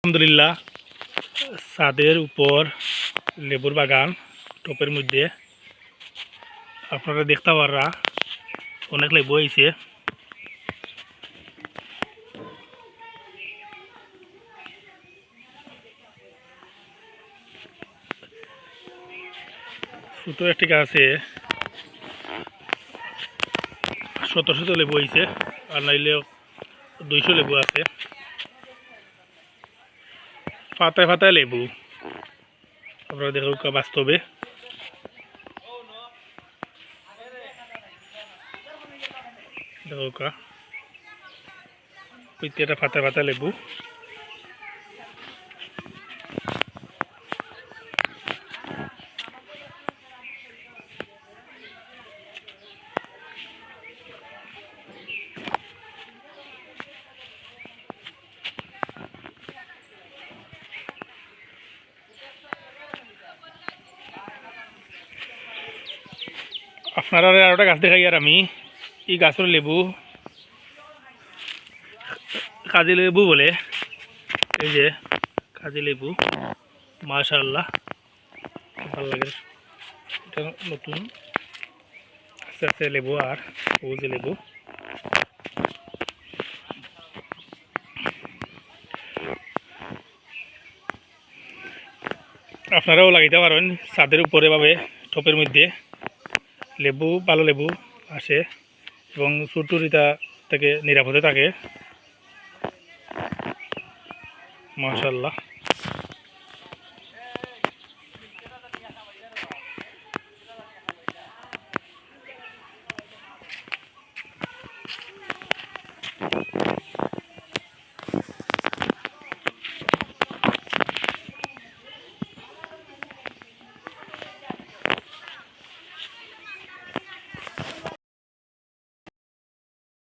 আলহামদুলিল্লাহ ছাদের উপর লেবুর বাগান টপের মধ্যে আপনারা দেখতে পাররা অনেক লেবু হয়েছে। ছোট একটি গাছে শত শত লেবু হয়েছে, আর নাইলে 200 লেবু আছে। পাতায় পাতায় লেবু আপনারা দেখুন বাস্তবে। দেখুন প্রত্যেকটা পাতায় পাতায় লেবু। আপনারা আরেকটা গাছ দেখাই, আর আমি এই গাছের লেবু কাজি লেবু বলে। এই যে কাজি লেবু, মাশাআল্লাহ ভালো লাগে। এটা নতুন আস্তে আস্তে লেবু, আর সবুজ লেবু। আপনারাও লাগাইতে পারেন ছাদের উপরে ভাবে টপের মধ্যে। লেবু ভালো লেবু আসে এবং চুরটুরিতা থেকে নিরাপদে থাকে। মাশাআল্লাহ।